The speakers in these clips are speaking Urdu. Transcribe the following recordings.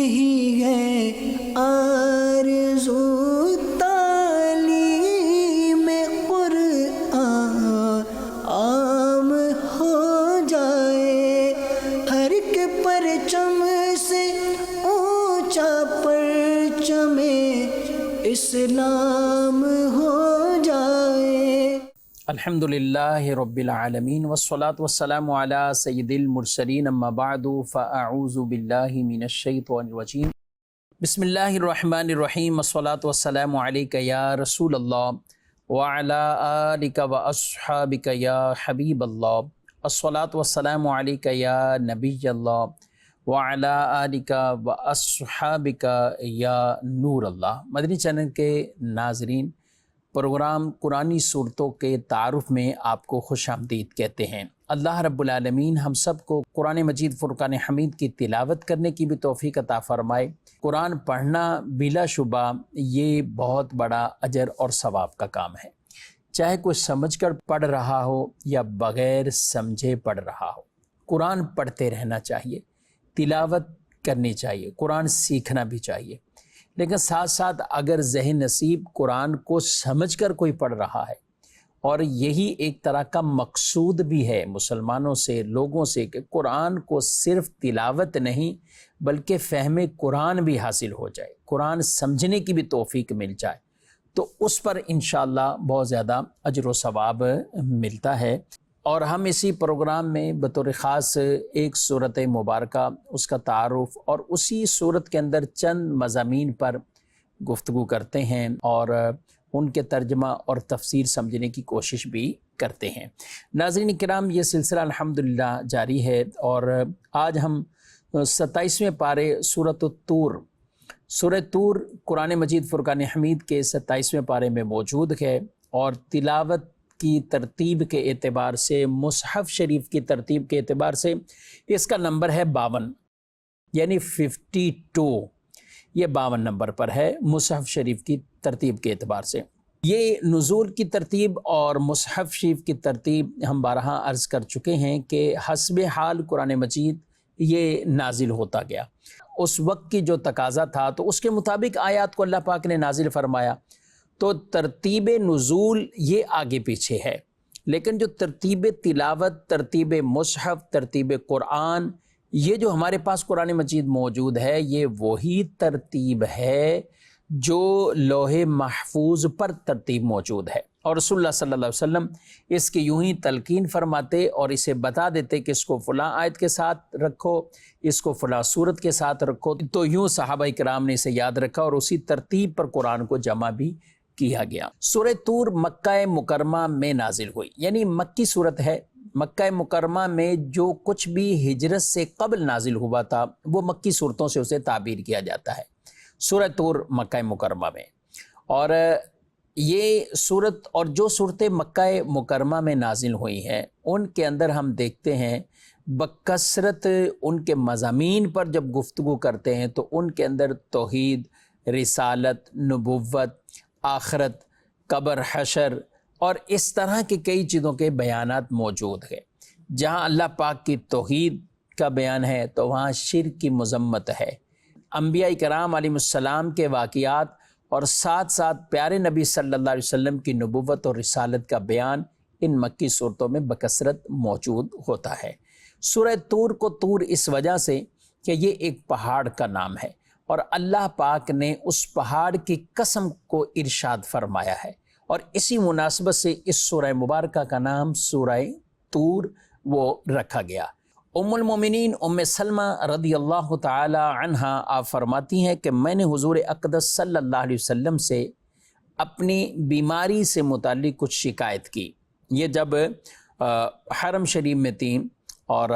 یہی ہے آرزو تعلیم قرآن عام ہو جائے، ہر کے پرچم سے اونچا پرچم اسلام ہو جائے۔ الحمدللہ رب العالمین والصلاة والسلام علی سید المرسلین، اما بعد فاعوذ باللہ من الشیطان الرجیم، بسم اللہ الرحمن الرحیم، والصلاة والسلام علیک یا رسول اللہ وعلی آلک واصحابک یا حبیب اللہ، الصلاة والسلام علیک یا نبی اللہ وعلی آلک واصحابک یا نور اللہ۔ مدنی چینل کے ناظرین، پروگرام قرآنی صورتوں کے تعارف میں آپ کو خوش آمدید کہتے ہیں۔ اللہ رب العالمین ہم سب کو قرآن مجید فرقان حمید کی تلاوت کرنے کی بھی توفیق عطا فرمائے۔ قرآن پڑھنا بلا شبہ یہ بہت بڑا اجر اور ثواب کا کام ہے، چاہے کوئی سمجھ کر پڑھ رہا ہو یا بغیر سمجھے پڑھ رہا ہو۔ قرآن پڑھتے رہنا چاہیے، تلاوت کرنی چاہیے، قرآن سیکھنا بھی چاہیے، لیکن ساتھ ساتھ اگر ذہن نصیب قرآن کو سمجھ کر کوئی پڑھ رہا ہے، اور یہی ایک طرح کا مقصود بھی ہے مسلمانوں سے، لوگوں سے، کہ قرآن کو صرف تلاوت نہیں بلکہ فہم قرآن بھی حاصل ہو جائے، قرآن سمجھنے کی بھی توفیق مل جائے، تو اس پر انشاءاللہ بہت زیادہ اجر و ثواب ملتا ہے۔ اور ہم اسی پروگرام میں بطور خاص ایک صورت مبارکہ، اس کا تعارف اور اسی صورت کے اندر چند مضامین پر گفتگو کرتے ہیں اور ان کے ترجمہ اور تفسیر سمجھنے کی کوشش بھی کرتے ہیں۔ ناظرین کرام، یہ سلسلہ الحمدللہ جاری ہے، اور آج ہم 27ویں پارے سورۃ الطور، سورہ طور قرآن مجید فرقان حمید کے 27ویں پارے میں موجود ہے، اور تلاوت کی ترتیب کے اعتبار سے، مصحف شریف کی ترتیب کے اعتبار سے اس کا نمبر ہے 52، یعنی 52، یہ 52 نمبر پر ہے مصحف شریف کی ترتیب کے اعتبار سے۔ یہ نزول کی ترتیب اور مصحف شریف کی ترتیب ہم بارہا عرض کر چکے ہیں کہ حسب حال قرآن مجید یہ نازل ہوتا گیا، اس وقت کی جو تقاضا تھا تو اس کے مطابق آیات کو اللہ پاک نے نازل فرمایا، تو ترتیب نزول یہ آگے پیچھے ہے، لیکن جو ترتیب تلاوت، ترتیب مصحف، ترتیب قرآن، یہ جو ہمارے پاس قرآن مجید موجود ہے، یہ وہی ترتیب ہے جو لوح محفوظ پر ترتیب موجود ہے، اور رسول اللہ صلی اللہ علیہ وسلم اس کی یوں ہی تلقین فرماتے اور اسے بتا دیتے کہ اس کو فلاں آیت کے ساتھ رکھو، اس کو فلاں صورت کے ساتھ رکھو، تو یوں صحابہ کرام نے اسے یاد رکھا اور اسی ترتیب پر قرآن کو جمع بھی کیا گیا۔ سورہ طور مکہ مکرمہ میں نازل ہوئی، یعنی مکی صورت ہے۔ مکہ مکرمہ میں جو کچھ بھی ہجرت سے قبل نازل ہوا تھا وہ مکی صورتوں سے اسے تعبیر کیا جاتا ہے، سورہ طور مکہ مکرمہ میں۔ اور یہ صورت اور جو صورتیں مکہ مکرمہ میں نازل ہوئی ہیں ان کے اندر ہم دیکھتے ہیں بکثرت ان کے مضامین پر جب گفتگو کرتے ہیں تو ان کے اندر توحید، رسالت، نبوت، آخرت، قبر، حشر اور اس طرح کے کئی چیزوں کے بیانات موجود ہیں۔ جہاں اللہ پاک کی توحید کا بیان ہے تو وہاں شرک کی مذمت ہے، انبیاء کرام علیہ السلام کے واقعات اور ساتھ ساتھ پیارے نبی صلی اللہ علیہ وسلم کی نبوت اور رسالت کا بیان ان مکی صورتوں میں بکثرت موجود ہوتا ہے۔ سورہ طور کو طور اس وجہ سے کہ یہ ایک پہاڑ کا نام ہے، اور اللہ پاک نے اس پہاڑ کی قسم کو ارشاد فرمایا ہے، اور اسی مناسبت سے اس سورہ مبارکہ کا نام سورہ طور وہ رکھا گیا۔ ام المومنین ام سلمہ رضی اللہ تعالی عنہا آپ فرماتی ہیں کہ میں نے حضور اقدس صلی اللہ علیہ وسلم سے اپنی بیماری سے متعلق کچھ شکایت کی۔ یہ جب حرم شریف میں تھیں اور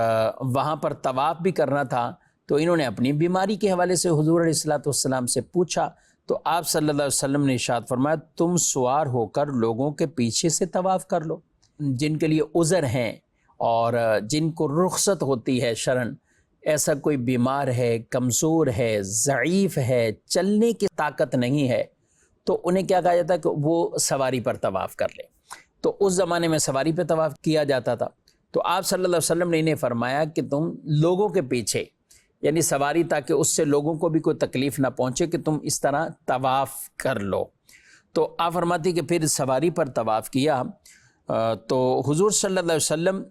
وہاں پر طواف بھی کرنا تھا، تو انہوں نے اپنی بیماری کے حوالے سے حضور علیہ السلام سے پوچھا، تو آپ صلی اللہ علیہ وسلم نے ارشاد فرمایا تم سوار ہو کر لوگوں کے پیچھے سے طواف کر لو۔ جن کے لیے عذر ہیں اور جن کو رخصت ہوتی ہے شرعاً، ایسا کوئی بیمار ہے، کمزور ہے، ضعیف ہے، چلنے کی طاقت نہیں ہے، تو انہیں کیا کہا جاتا ہے کہ وہ سواری پر طواف کر لیں۔ تو اس زمانے میں سواری پہ طواف کیا جاتا تھا، تو آپ صلی اللہ علیہ وسلم نے انہیں فرمایا کہ تم لوگوں کے پیچھے، یعنی سواری تاکہ اس سے لوگوں کو بھی کوئی تکلیف نہ پہنچے کہ تم اس طرح طواف کر لو۔ تو آپ فرماتی کہ پھر سواری پر طواف کیا تو حضور صلی اللہ علیہ وسلم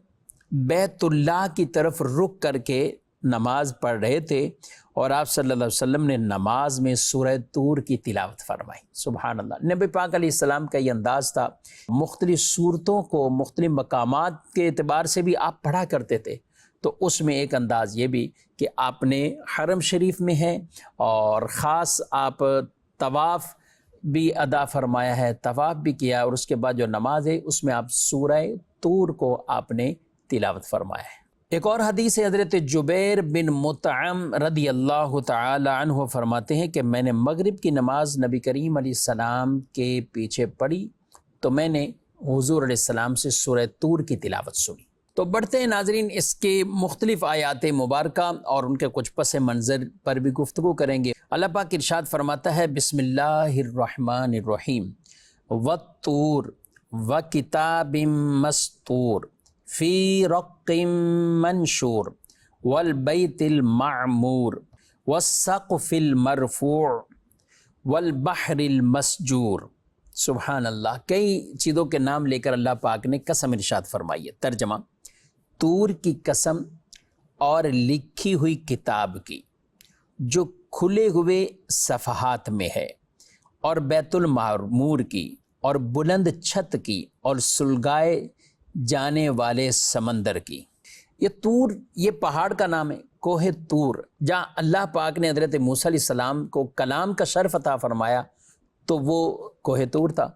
بیت اللہ کی طرف رخ کر کے نماز پڑھ رہے تھے اور آپ صلی اللہ علیہ وسلم نے نماز میں سورہ طور کی تلاوت فرمائی۔ سبحان اللہ، نبی پاک علیہ السلام کا یہ انداز تھا، مختلف صورتوں کو مختلف مقامات کے اعتبار سے بھی آپ پڑھا کرتے تھے۔ تو اس میں ایک انداز یہ بھی کہ آپ نے حرم شریف میں ہیں اور خاص آپ طواف بھی ادا فرمایا ہے، طواف بھی کیا، اور اس کے بعد جو نماز ہے اس میں آپ سورہ طور کو آپ نے تلاوت فرمایا ہے۔ ایک اور حدیث ہے، حضرت جبیر بن مطعم رضی اللہ تعالی عنہ فرماتے ہیں کہ میں نے مغرب کی نماز نبی کریم علیہ السلام کے پیچھے پڑھی تو میں نے حضور علیہ السلام سے سورہ طور کی تلاوت سنی۔ تو بڑھتے ہیں ناظرین، اس کے مختلف آیات مبارکہ اور ان کے کچھ پس منظر پر بھی گفتگو کریں گے۔ اللہ پاک ارشاد فرماتا ہے، بسم اللہ الرحمن الرحیم، والطور وکتاب مسطور فی رق منشور والبیت المعمور والسقف المرفوع والبحر المسجور۔ سبحان اللہ، کئی چیزوں کے نام لے کر اللہ پاک نے قسم ارشاد فرمائی ہے۔ ترجمہ، طور کی قسم اور لکھی ہوئی کتاب کی جو کھلے ہوئے صفحات میں ہے، اور بیت المعمور کی، اور بلند چھت کی، اور سلگائے جانے والے سمندر کی۔ یہ طور یہ پہاڑ کا نام ہے، کوہ طور، جہاں اللہ پاک نے حضرت موسیٰ علیہ السلام کو کلام کا شرف عطا فرمایا تو وہ کوہ طور تھا۔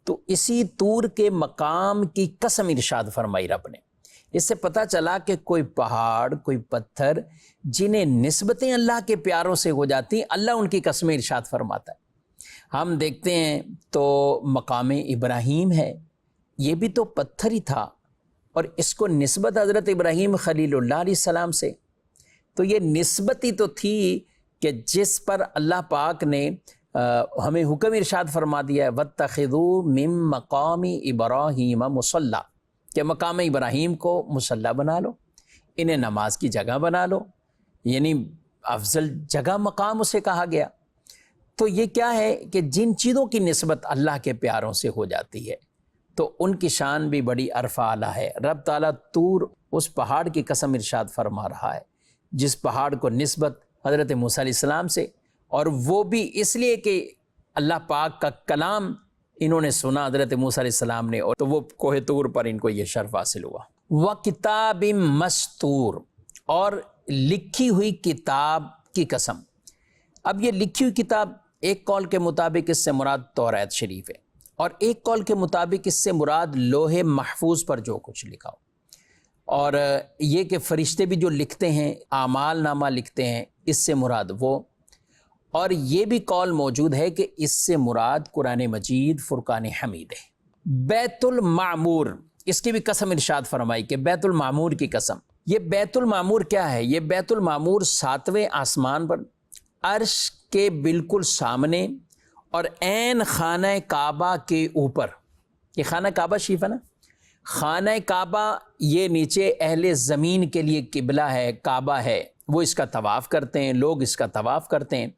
تو اسی طور کے مقام کی قسم ارشاد فرمائی رب نے۔ اس سے پتہ چلا کہ کوئی پہاڑ، کوئی پتھر جنہیں نسبتیں اللہ کے پیاروں سے ہو جاتی ہیں، اللہ ان کی قسمیں ارشاد فرماتا ہے۔ ہم دیکھتے ہیں تو مقام ابراہیم ہے، یہ بھی تو پتھر ہی تھا، اور اس کو نسبت حضرت ابراہیم خلیل اللہ علیہ السلام سے، تو یہ نسبت ہی تو تھی کہ جس پر اللہ پاک نے ہمیں حکم ارشاد فرما دیا ہے، وَاتَّخِذُوا مِن مَقَامِ إِبْرَاهِيمَ مُصَلَّى، کہ مقام ابراہیم کو مصلی بنا لو، انہیں نماز کی جگہ بنا لو، یعنی افضل جگہ مقام اسے کہا گیا۔ تو یہ کیا ہے کہ جن چیزوں کی نسبت اللہ کے پیاروں سے ہو جاتی ہے تو ان کی شان بھی بڑی عرفہ اعلیٰ ہے۔ رب تعالیٰ طور اس پہاڑ کی قسم ارشاد فرما رہا ہے جس پہاڑ کو نسبت حضرت موسیٰ علیہ السلام سے، اور وہ بھی اس لیے کہ اللہ پاک کا کلام انہوں نے سنا حضرت موسیٰ علیہ السلام نے، اور تو وہ کوہ طور پر ان کو یہ شرف حاصل ہوا۔ وَكِتَابٍ مَسْطُورٍ، اور لکھی ہوئی کتاب کی قسم۔ اب یہ لکھی ہوئی کتاب، ایک قول کے مطابق اس سے مراد توریت شریف ہے، اور ایک قول کے مطابق اس سے مراد لوح محفوظ پر جو کچھ لکھا ہو، اور یہ کہ فرشتے بھی جو لکھتے ہیں، اعمال نامہ لکھتے ہیں، اس سے مراد وہ، اور یہ بھی قول موجود ہے کہ اس سے مراد قرآن مجید فرقان حمید ہے۔ بیت المعمور، اس کی بھی قسم ارشاد فرمائی کہ بیت المعمور کی قسم۔ یہ بیت المعمور کیا ہے؟ یہ بیت المعمور 7ویں آسمان پر عرش کے بالکل سامنے اور عین خانہ کعبہ کے اوپر۔ یہ خانہ کعبہ شریف ہے نا، خانہ کعبہ یہ نیچے اہل زمین کے لیے قبلہ ہے، کعبہ ہے، وہ اس کا طواف کرتے ہیں، لوگ اس کا طواف کرتے ہیں۔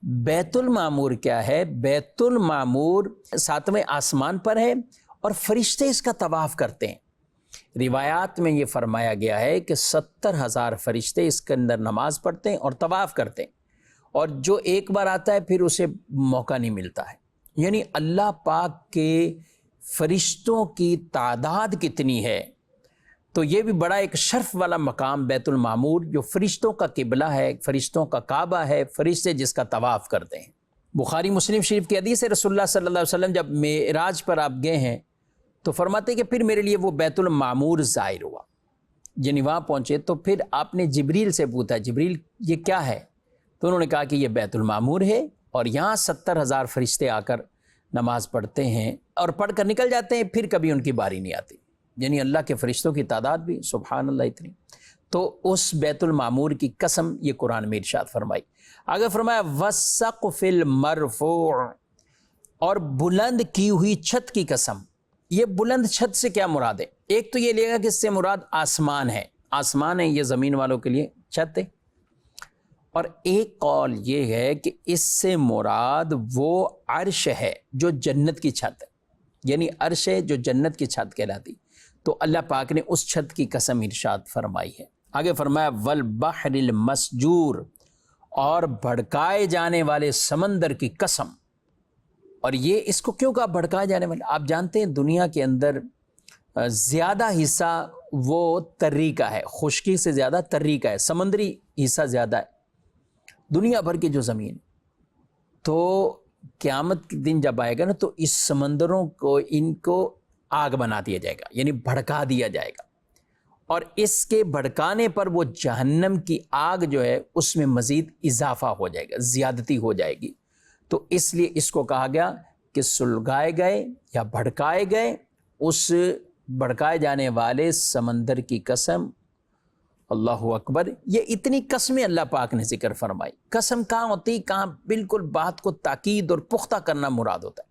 بیت المعمور کیا ہے؟ بیت المعمور 7ویں آسمان پر ہے اور فرشتے اس کا طواف کرتے ہیں۔ روایات میں یہ فرمایا گیا ہے کہ 70,000 فرشتے اس کے اندر نماز پڑھتے ہیں اور طواف کرتے ہیں، اور جو ایک بار آتا ہے پھر اسے موقع نہیں ملتا ہے۔ یعنی اللہ پاک کے فرشتوں کی تعداد کتنی ہے، تو یہ بھی بڑا ایک شرف والا مقام بیت المعمور، جو فرشتوں کا قبلہ ہے، فرشتوں کا کعبہ ہے، فرشتے جس کا طواف کرتے ہیں۔ بخاری مسلم شریف کی حدیث ہے، رسول اللہ صلی اللہ علیہ وسلم جب معراج پر آپ گئے ہیں تو فرماتے ہیں کہ پھر میرے لیے وہ بیت المعمور ظاہر ہوا، یعنی وہاں پہنچے تو پھر آپ نے جبریل سے پوچھا، جبریل یہ کیا ہے؟ تو انہوں نے کہا کہ یہ بیت المعمور ہے، اور یہاں 70,000 فرشتے آ کر نماز پڑھتے ہیں اور پڑھ کر نکل جاتے ہیں، پھر کبھی ان کی باری نہیں آتی۔ یعنی اللہ کے فرشتوں کی تعداد بھی سبحان اللہ اتنی۔ تو اس بیت المعمور کی قسم یہ قرآن میں ارشاد فرمائی۔ آگے فرمایا وَالسَّقْفِ الْمَرْفُوعِ، اور بلند کی ہوئی چھت کی قسم۔ یہ بلند چھت سے کیا مراد ہے؟ ایک تو یہ لے گا کہ اس سے مراد آسمان ہے، آسمان ہے یہ زمین والوں کے لیے چھت ہے، اور ایک قول یہ ہے کہ اس سے مراد وہ عرش ہے جو جنت کی چھت ہے، یعنی عرش ہے جو جنت کی چھت کہلاتی، تو اللہ پاک نے اس چھت کی قسم ارشاد فرمائی ہے۔ آگے فرمایا والبحر المسجور، اور بھڑکائے جانے والے سمندر کی قسم۔ اور یہ اس کو کیوں کہا بھڑکائے جانے والے؟ آپ جانتے ہیں دنیا کے اندر زیادہ حصہ وہ تری کا ہے، خشکی سے زیادہ تری کا ہے، سمندری حصہ زیادہ ہے دنیا بھر کی جو زمین۔ تو قیامت کے دن جب آئے گا نا تو اس سمندروں کو ان کو آگ بنا دیا جائے گا، یعنی بھڑکا دیا جائے گا، اور اس کے بھڑکانے پر وہ جہنم کی آگ جو ہے اس میں مزید اضافہ ہو جائے گا، زیادتی ہو جائے گی۔ تو اس لیے اس کو کہا گیا کہ سلگائے گئے یا بھڑکائے گئے اس بھڑکائے جانے والے سمندر کی قسم۔ اللہ اکبر، یہ اتنی قسمیں اللہ پاک نے ذکر فرمائی۔ قسم کہاں ہوتی، کہاں بالکل بات کو تاکید اور پختہ کرنا مراد ہوتا ہے۔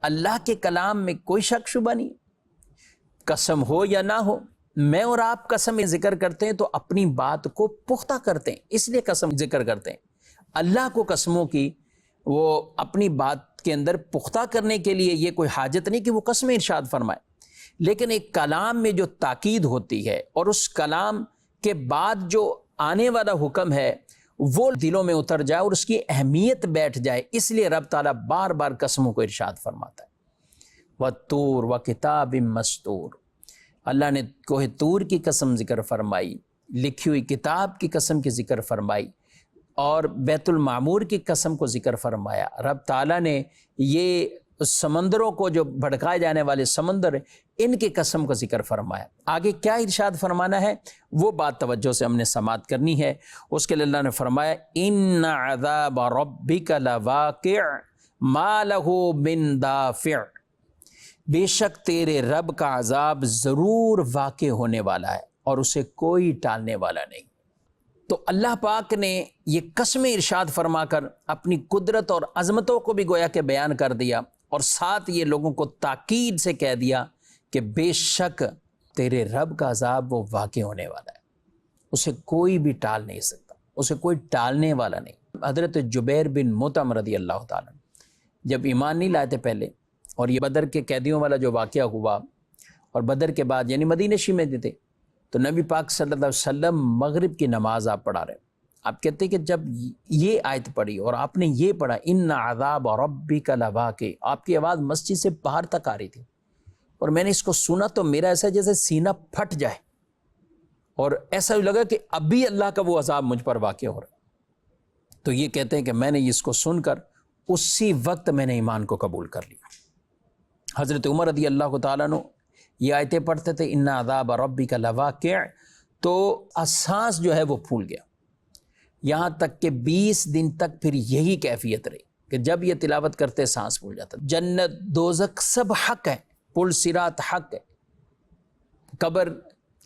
اللہ کے کلام میں کوئی شک شبہ نہیں، قسم ہو یا نہ ہو، میں اور آپ قسم ذکر کرتے ہیں تو اپنی بات کو پختہ کرتے ہیں، اس لیے قسم ذکر کرتے ہیں۔ اللہ کو قسموں کی وہ اپنی بات کے اندر پختہ کرنے کے لیے یہ کوئی حاجت نہیں کہ وہ قسمیں ارشاد فرمائے، لیکن ایک کلام میں جو تاکید ہوتی ہے اور اس کلام کے بعد جو آنے والا حکم ہے وہ دلوں میں اتر جائے اور اس کی اہمیت بیٹھ جائے، اس لیے رب تعالیٰ بار بار قسموں کو ارشاد فرماتا ہے۔ وَالطُّورِ وَكِتَابٍ مَّسْطُورٍ، اللہ نے کوہ طور کی قسم ذکر فرمائی، لکھی ہوئی کتاب کی قسم کی ذکر فرمائی، اور بیت المعمور کی قسم کو ذکر فرمایا۔ رب تعالیٰ نے یہ سمندروں کو جو بھڑکائے جانے والے سمندر ان کی قسم کو ذکر فرمایا۔ آگے کیا ارشاد فرمانا ہے وہ بات توجہ سے ہم نے سماعت کرنی ہے۔ اس کے لیے اللہ نے فرمایا ان عذاب ربک لواقع ما لہ من دافع، بے شک تیرے رب کا عذاب ضرور واقع ہونے والا ہے اور اسے کوئی ٹالنے والا نہیں۔ تو اللہ پاک نے یہ قسمیں ارشاد فرما کر اپنی قدرت اور عظمتوں کو بھی گویا کہ بیان کر دیا، اور ساتھ یہ لوگوں کو تاکید سے کہہ دیا کہ بے شک تیرے رب کا عذاب وہ واقع ہونے والا ہے، اسے کوئی بھی ٹال نہیں سکتا، اسے کوئی ٹالنے والا نہیں۔ حضرت جبیر بن مطعم رضی اللہ تعالیٰ جب ایمان نہیں لائے تھے پہلے، اور یہ بدر کے قیدیوں والا جو واقعہ ہوا، اور بدر کے بعد یعنی مدینہ شریف میں تھے، تو نبی پاک صلی اللہ علیہ وسلم مغرب کی نماز آپ پڑھا رہے، آپ کہتے ہیں کہ جب یہ آیت پڑھی اور آپ نے یہ پڑھا ان عذاب ربک لواقع، آپ کی آواز مسجد سے باہر تک آ رہی تھی، اور میں نے اس کو سنا تو میرا ایسا جیسے سینہ پھٹ جائے، اور ایسا لگا کہ اب بھی اللہ کا وہ عذاب مجھ پر واقع ہو رہا ہے۔ تو یہ کہتے ہیں کہ میں نے اس کو سن کر اسی وقت میں نے ایمان کو قبول کر لیا۔ حضرت عمر رضی اللہ تعالیٰ عنہ یہ آیتیں پڑھتے تھے ان عذاب ربک لواقع، تو سانس جو ہے وہ پھول گیا، یہاں تک کہ 20 دن تک پھر یہی کیفیت رہی کہ جب یہ تلاوت کرتے سانس پھول جاتا۔ جنت دوزخ سب حق ہے، پل صراط حق ہے، قبر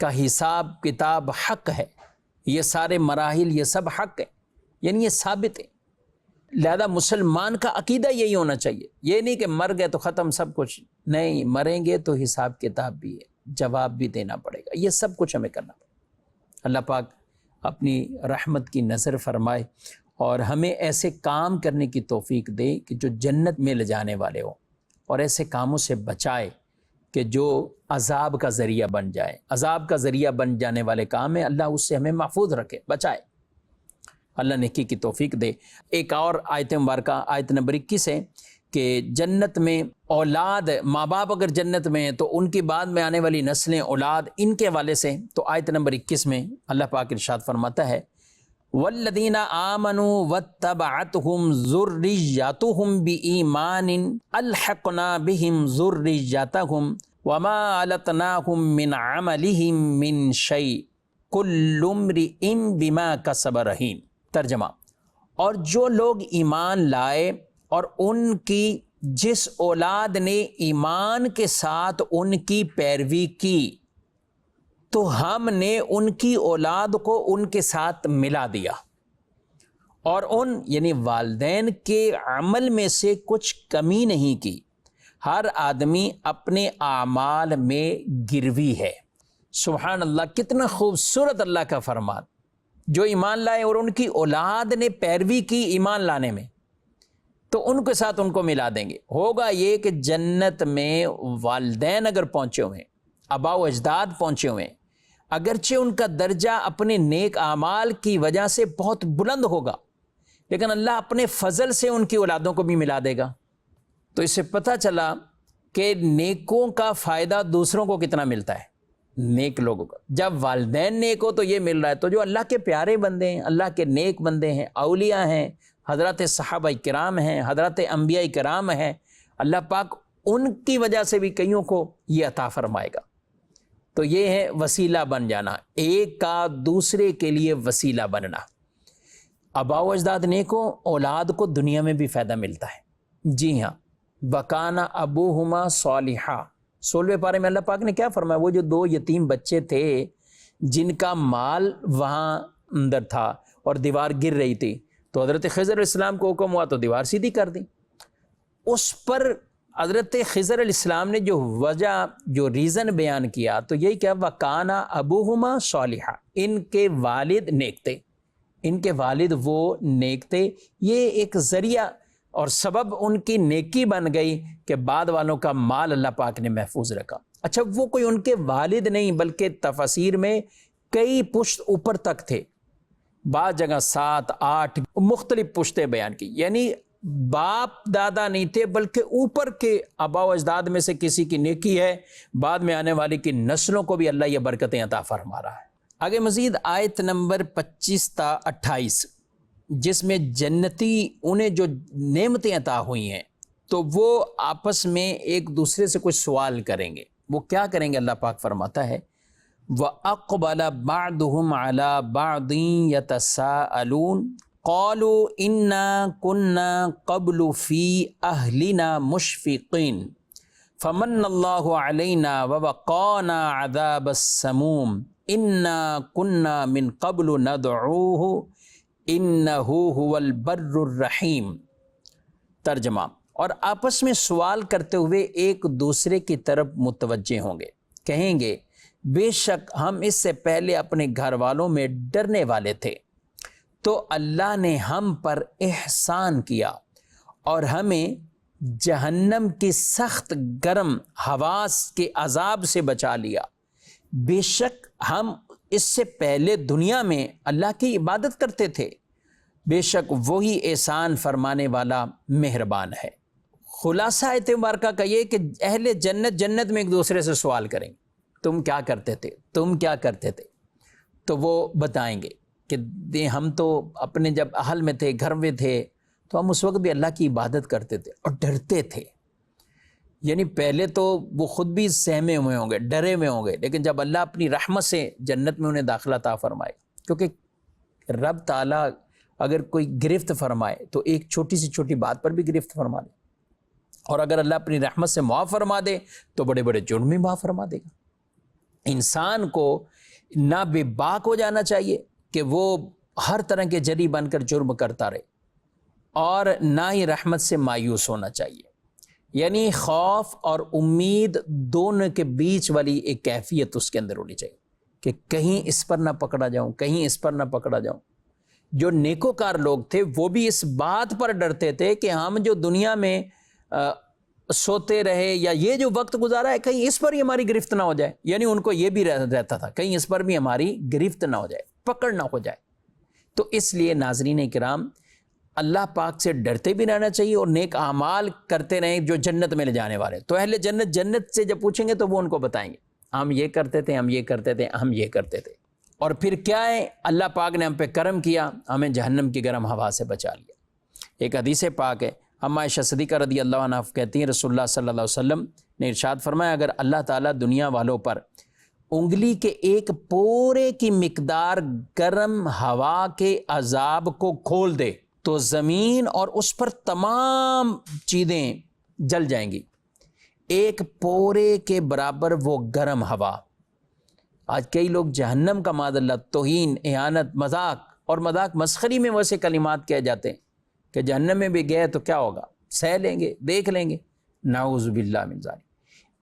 کا حساب کتاب حق ہے، یہ سارے مراحل یہ سب حق ہے، یعنی یہ ثابت ہے۔ لہذا مسلمان کا عقیدہ یہی ہونا چاہیے، یہ نہیں کہ مر گئے تو ختم سب کچھ، نہیں، مریں گے تو حساب کتاب بھی ہے، جواب بھی دینا پڑے گا، یہ سب کچھ ہمیں کرنا پڑے گا۔ اللہ پاک اپنی رحمت کی نظر فرمائے اور ہمیں ایسے کام کرنے کی توفیق دے کہ جو جنت میں لے جانے والے ہوں، اور ایسے کاموں سے بچائے کہ جو عذاب کا ذریعہ بن جائے، عذاب کا ذریعہ بن جانے والے کام ہیں، اللہ اس سے ہمیں محفوظ رکھے، بچائے، اللہ نیکی کی توفیق دے۔ ایک اور آیت مبارکہ آیت نمبر 21 ہے کہ جنت میں اولاد، ماں باپ اگر جنت میں ہیں تو ان کی بعد میں آنے والی نسلیں، اولاد، ان کے حوالے سے تو آیت نمبر 21 میں اللہ پاک ارشاد فرماتا ہے والذین آمنوا واتبعتهم ذریتهم بایمان الحقنا بهم ذریتهم وما علتناهم من عملهم من شیء کل امرئ بما کسب رہین۔ ترجمہ، اور جو لوگ ایمان لائے اور ان کی جس اولاد نے ایمان کے ساتھ ان کی پیروی کی تو ہم نے ان کی اولاد کو ان کے ساتھ ملا دیا، اور ان یعنی والدین کے عمل میں سے کچھ کمی نہیں کی۔ ہر آدمی اپنے اعمال میں گروی ہے۔ سبحان اللہ، کتنا خوبصورت اللہ کا فرمان جو ایمان لائے اور ان کی اولاد نے پیروی کی ایمان لانے میں، تو ان کے ساتھ ان کو ملا دیں گے۔ ہوگا یہ کہ جنت میں والدین اگر پہنچے ہوئے ہیں، آباء و اجداد پہنچے ہوئے ہیں، اگرچہ ان کا درجہ اپنے نیک اعمال کی وجہ سے بہت بلند ہوگا، لیکن اللہ اپنے فضل سے ان کی اولادوں کو بھی ملا دے گا۔ تو اس سے پتہ چلا کہ نیکوں کا فائدہ دوسروں کو کتنا ملتا ہے، نیک لوگوں کا۔ جب والدین نیک ہو تو یہ مل رہا ہے، تو جو اللہ کے پیارے بندے ہیں، اللہ کے نیک بندے ہیں، اولیاء ہیں، حضرات صحابہ کرام ہیں، حضرات انبیاء کرام ہیں، اللہ پاک ان کی وجہ سے بھی کئیوں کو یہ عطا فرمائے گا۔ تو یہ ہے وسیلہ بن جانا، ایک کا دوسرے کے لیے وسیلہ بننا۔ آباء و اجداد نیک ہو، اولاد کو دنیا میں بھی فائدہ ملتا ہے۔ جی ہاں، وَكَانَ أَبُوهُمَا صَالِحًا، 16ویں پارے میں اللہ پاک نے کیا فرمایا؟ وہ جو 2 یتیم بچے تھے جن کا مال وہاں اندر تھا اور دیوار گر رہی تھی، تو حضرت خضر علیہ السلام کو حکم ہوا تو دیوار سیدھی کر دی۔ اس پر حضرت خضر علیہ السلام نے جو وجہ، جو ریزن بیان کیا، تو یہی کہ وَكَانَ أَبُوهُمَا صَالِحًا، ان کے والد نیک تھے، ان کے والد وہ نیک تھے۔ یہ ایک ذریعہ اور سبب ان کی نیکی بن گئی کہ بعد والوں کا مال اللہ پاک نے محفوظ رکھا۔ اچھا، وہ کوئی ان کے والد نہیں، بلکہ تفاسیر میں کئی پشت اوپر تک تھے، بعض جگہ 7 8 مختلف پشتیں بیان کی، یعنی باپ دادا نہیں تھے بلکہ اوپر کے آباء و اجداد میں سے کسی کی نیکی ہے، بعد میں آنے والی کی نسلوں کو بھی اللہ یہ برکتیں عطا فرما رہا ہے۔ آگے مزید آیت نمبر 25 تا 28، جس میں جنتی انہیں جو نعمتیں عطا ہوئی ہیں تو وہ آپس میں ایک دوسرے سے کچھ سوال کریں گے۔ وہ کیا کریں گے؟ اللہ پاک فرماتا ہے وَأَقْبَلَ بَعْضُهُمْ عَلَى بَعْضٍ يَتَسَاءَلُونَ قَالُوا إِنَّا كُنَّا قَبْلُ فِي أَهْلِنَا مُشْفِقِينَ فَمَنَّ اللَّهُ عَلَيْنَا وَوَقَانَا عَذَابَ السَّمُومِ إِنَّا كُنَّا مِن قَبْلُ نَدْعُوهُ إِنَّهُ هُوَ الْبَرُّ الرَّحِيمُ۔ ترجمہ، اور آپس میں سوال کرتے ہوئے ایک دوسرے کی طرف متوجہ ہوں گے، کہیں گے بے شک ہم اس سے پہلے اپنے گھر والوں میں ڈرنے والے تھے، تو اللہ نے ہم پر احسان کیا اور ہمیں جہنم کی سخت گرم حواس کے عذاب سے بچا لیا۔ بے شک ہم اس سے پہلے دنیا میں اللہ کی عبادت کرتے تھے، بے شک وہی احسان فرمانے والا مہربان ہے۔ خلاصہ آیت مبارکہ کا یہ کہ اہل جنت جنت میں ایک دوسرے سے سوال کریں گے، تم کیا کرتے تھے، تم کیا کرتے تھے، تو وہ بتائیں گے کہ ہم تو اپنے جب اہل میں تھے، گھر میں تھے، تو ہم اس وقت بھی اللہ کی عبادت کرتے تھے اور ڈرتے تھے۔ یعنی پہلے تو وہ خود بھی سہمے ہوئے ہوں گے، ڈرے ہوئے ہوں گے، لیکن جب اللہ اپنی رحمت سے جنت میں انہیں داخلہ عطا فرمائے، کیونکہ رب تعالیٰ اگر کوئی گرفت فرمائے تو ایک چھوٹی سی چھوٹی بات پر بھی گرفت فرما دے، اور اگر اللہ اپنی رحمت سے معاف فرما دے تو بڑے بڑے جرم بھی معاف فرما دے گا۔ انسان کو نہ بے باک ہو جانا چاہیے کہ وہ ہر طرح کے جری بن کر جرم کرتا رہے، اور نہ ہی رحمت سے مایوس ہونا چاہیے۔ یعنی خوف اور امید دونوں کے بیچ والی ایک کیفیت اس کے اندر ہونی چاہیے کہ کہیں اس پر نہ پکڑا جاؤں، کہیں اس پر نہ پکڑا جاؤں۔ جو نیکوکار لوگ تھے وہ بھی اس بات پر ڈرتے تھے کہ ہم جو دنیا میں سوتے رہے یا یہ جو وقت گزارا ہے، کہیں اس پر ہی ہماری گرفت نہ ہو جائے۔ یعنی ان کو یہ بھی رہتا تھا کہیں اس پر بھی ہماری گرفت نہ ہو جائے، پکڑ نہ ہو جائے۔ تو اس لیے ناظرین کرام، اللہ پاک سے ڈرتے بھی رہنا چاہیے اور نیک اعمال کرتے رہیں جو جنت میں لے جانے والے۔ تو اہل جنت جنت سے جب پوچھیں گے تو وہ ان کو بتائیں گے ہم یہ کرتے تھے، ہم یہ کرتے تھے، ہم یہ کرتے تھے۔ اور پھر کیا ہے، اللہ پاک نے ہم پہ کرم کیا، ہمیں جہنم کی گرم ہوا سے بچا لیا۔ ایک حدیث پاک ہے، ہم عائشہ صدیقہ رضی اللہ عنہ کہتی ہیں رسول اللہ صلی اللہ علیہ وسلم نے ارشاد فرمایا، اگر اللہ تعالیٰ دنیا والوں پر انگلی کے ایک پورے کی مقدار گرم ہوا کے عذاب کو کھول دے تو زمین اور اس پر تمام چیزیں جل جائیں گی، ایک پورے کے برابر وہ گرم ہوا۔ آج کئی لوگ جہنم کا معاذ اللہ توہین، اہانت، مذاق اور مذاق مسخری میں ویسے کلمات کہے جاتے ہیں کہ جہنم میں بھی گئے تو کیا ہوگا، سہ لیں گے، دیکھ لیں گے، نعوذ باللہ من ذالک۔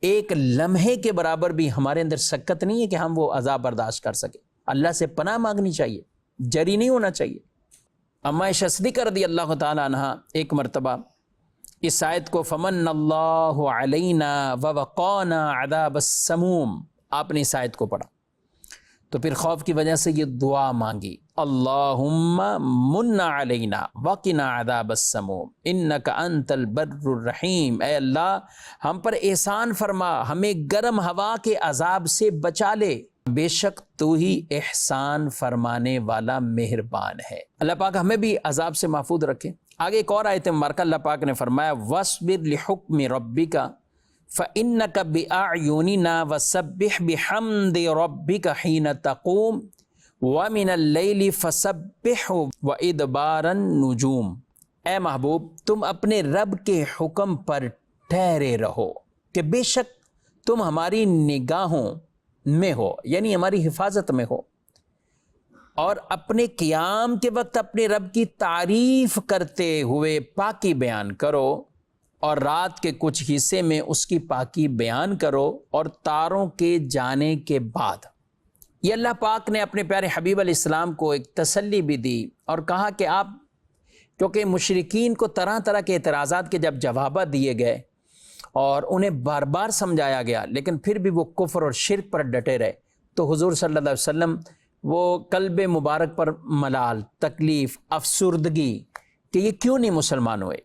ایک لمحے کے برابر بھی ہمارے اندر سکت نہیں ہے کہ ہم وہ عذاب برداشت کر سکیں۔ اللہ سے پناہ مانگنی چاہیے، جری نہیں ہونا چاہیے۔ اما عائشہ صدیقہ رضی اللہ تعالیٰ عنہ ایک مرتبہ اس آیت کو فمن اللہ علینا ووقانا عذاب السموم، آپ نے اس آیت کو پڑھا تو پھر خوف کی وجہ سے یہ دعا مانگی، اللہم من علینا وقنا عذاب السموم انک انت البر الرحیم، اے اللہ ہم پر احسان فرما، ہمیں گرم ہوا کے عذاب سے بچا لے، بے شک تو ہی احسان فرمانے والا مہربان ہے۔ اللہ پاک ہمیں بھی عذاب سے محفوظ رکھے۔ آگے ایک اور آیت مبارکہ اللہ پاک نے فرمایا وَاصْبِرْ لِحُکْمِ رَبِّكَ فَإِنَّكَ بِأَعْيُنِنَا وَسَبِّحْ بِحَمْدِ رَبِّكَ حِينَ تَقُومُ وَمِنَ اللَّيْلِ فَسَبِّحْهُ وَإِدْبَارَ النُّجُومِ، اے محبوب تم اپنے رب کے حکم پر ٹھہرے رہو کہ بے شک تم ہماری نگاہوں میں ہو، یعنی ہماری حفاظت میں ہو، اور اپنے قیام کے وقت اپنے رب کی تعریف کرتے ہوئے پاکی بیان کرو، اور رات کے کچھ حصے میں اس کی پاکی بیان کرو، اور تاروں کے جانے کے بعد۔ یہ اللہ پاک نے اپنے پیارے حبیب علیہ السلام کو ایک تسلی بھی دی اور کہا کہ آپ، کیونکہ مشرکین کو طرح طرح کے اعتراضات کے جب جوابات دیے گئے اور انہیں بار بار سمجھایا گیا لیکن پھر بھی وہ کفر اور شرک پر ڈٹے رہے، تو حضور صلی اللہ علیہ وسلم وہ قلب مبارک پر ملال، تکلیف، افسردگی کہ یہ کیوں نہیں مسلمان ہوئے،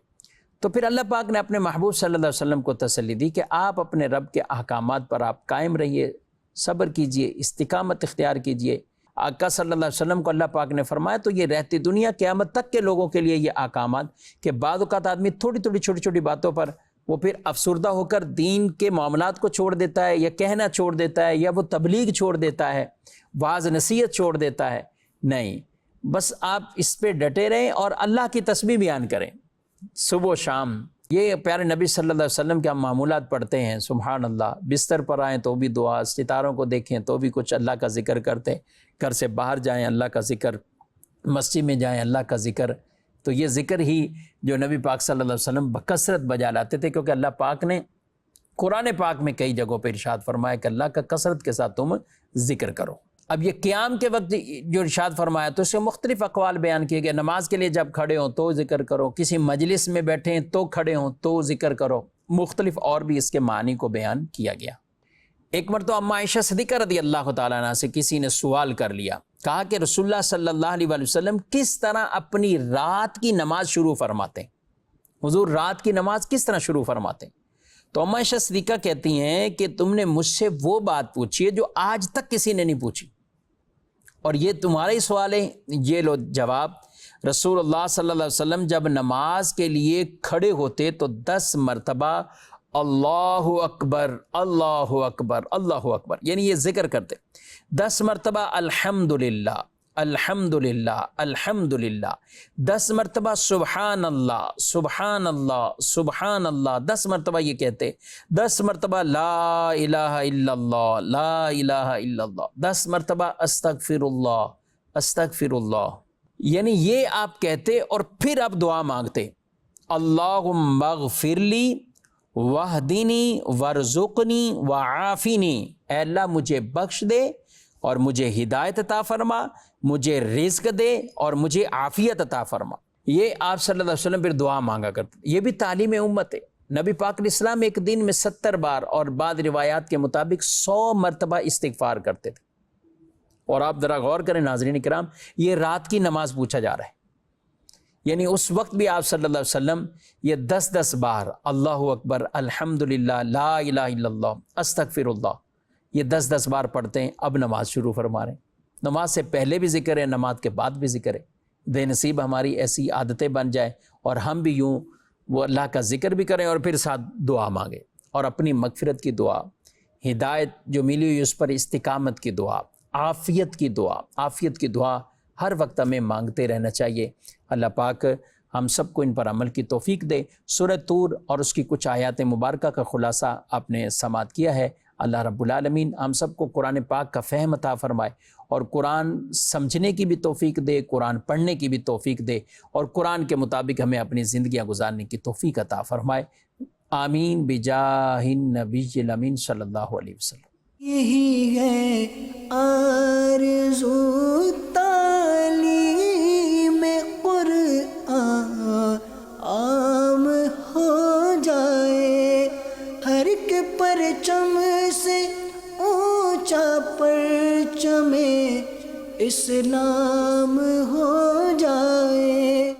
تو پھر اللہ پاک نے اپنے محبوب صلی اللہ علیہ وسلم کو تسلی دی کہ آپ اپنے رب کے احکامات پر آپ قائم رہیے، صبر کیجئے، استقامت اختیار کیجئے۔ آقا صلی اللہ علیہ وسلم کو اللہ پاک نے فرمایا تو یہ رہتی دنیا قیامت تک کے لوگوں کے لیے یہ احکامات کہ بعض اوقات آدمی تھوڑی تھوڑی چھوٹی چھوٹی باتوں پر وہ پھر افسردہ ہو کر دین کے معاملات کو چھوڑ دیتا ہے، یا کہنا چھوڑ دیتا ہے، یا وہ تبلیغ چھوڑ دیتا ہے، واعظ نصیحت چھوڑ دیتا ہے۔ نہیں، بس آپ اس پہ ڈٹے رہیں اور اللہ کی تسبیح بیان کریں صبح و شام۔ یہ پیارے نبی صلی اللہ علیہ وسلم کے ہم معمولات پڑھتے ہیں، سبحان اللہ، بستر پر آئیں تو بھی دعا، ستاروں کو دیکھیں تو بھی کچھ اللہ کا ذکر کرتے، گھر سے باہر جائیں اللہ کا ذکر، مسجد میں جائیں اللہ کا ذکر۔ تو یہ ذکر ہی جو نبی پاک صلی اللہ علیہ وسلم بکثرت بجا لاتے تھے، کیونکہ اللہ پاک نے قرآن پاک میں کئی جگہوں پہ ارشاد فرمایا کہ اللہ کا کثرت کے ساتھ تم ذکر کرو۔ اب یہ قیام کے وقت جو ارشاد فرمایا تو اس سے مختلف اقوال بیان کیے گئے، نماز کے لیے جب کھڑے ہوں تو ذکر کرو، کسی مجلس میں بیٹھے ہیں تو کھڑے ہوں تو ذکر کرو، مختلف اور بھی اس کے معنی کو بیان کیا گیا۔ ایک مرتبہ اما عائشہ صدیقہ رضی اللہ تعالیٰ عنہ سے کسی نے سوال کر لیا، کہا کہ رسول اللہ صلی اللہ علیہ وسلم کس طرح اپنی رات کی نماز شروع فرماتے ہیں؟ حضور رات کی نماز کس طرح شروع فرماتے ہیں؟ تو اما عائشہ صدیقہ کہتی ہیں کہ تم نے مجھ سے وہ بات پوچھی ہے جو آج تک کسی نے نہیں پوچھی، اور یہ تمہارا ہی سوال ہے، یہ لو جواب۔ رسول اللہ صلی اللہ علیہ وسلم جب نماز کے لیے کھڑے ہوتے تو 10 مرتبہ اللہ اکبر اللہ اکبر اللہ اکبر، یعنی یہ ذکر کرتے، 10 مرتبہ الحمدللہ الحمدللہ الحمدللہ، 10 مرتبہ سبحان اللہ سبحان اللہ سبحان اللہ، 10 مرتبہ یہ کہتے، 10 مرتبہ لا الہ الا اللہ لا الہ الا اللہ، 10 مرتبہ استغفر اللہ استغفر اللہ، یعنی یہ آپ کہتے اور پھر آپ دعا مانگتے، اللہم اغفر لی واہدنی وارزقنی وعافنی، اے اللہ مجھے بخش دے اور مجھے ہدایت عطا فرما، مجھے رزق دے اور مجھے عافیت عطا فرما۔ یہ آپ صلی اللہ علیہ وسلم پھر دعا مانگا کرتے، یہ بھی تعلیم امت ہے۔ نبی پاک علیہ السلام ایک دن میں 70 بار اور بعض روایات کے مطابق 100 مرتبہ استغفار کرتے تھے، اور آپ ذرا غور کریں ناظرین کرام، یہ رات کی نماز پوچھا جا رہا ہے، یعنی اس وقت بھی آپ صلی اللہ علیہ وسلم یہ 10 بار اللہ اکبر الحمدللہ لا الہ الا اللہ استغفر اللہ، یہ 10 بار پڑھتے ہیں۔ اب نماز شروع فرما رہے ہیں، نماز سے پہلے بھی ذکر ہے، نماز کے بعد بھی ذکر ہے۔ دے نصیب ہماری ایسی عادتیں بن جائے اور ہم بھی یوں وہ اللہ کا ذکر بھی کریں اور پھر ساتھ دعا مانگیں، اور اپنی مغفرت کی دعا، ہدایت جو ملی ہوئی اس پر استقامت کی دعا، عافیت کی دعا، عافیت کی دعا ہر وقت ہمیں مانگتے رہنا چاہیے۔ اللہ پاک ہم سب کو ان پر عمل کی توفیق دے۔ سورہ طور اور اس کی کچھ آیات مبارکہ کا خلاصہ آپ نے سماعت کیا ہے۔ اللہ رب العالمین ہم سب کو قرآن پاک کا فہم عطا فرمائے اور قرآن سمجھنے کی بھی توفیق دے، قرآن پڑھنے کی بھی توفیق دے، اور قرآن کے مطابق ہمیں اپنی زندگیاں گزارنے کی توفیق عطا فرمائے۔ آمین بجاہ النبی الامین صلی اللہ علیہ وسلم۔ یہی ہے آرزو تعلیم پرچم سے اونچا پرچم اسلام ہو جائے.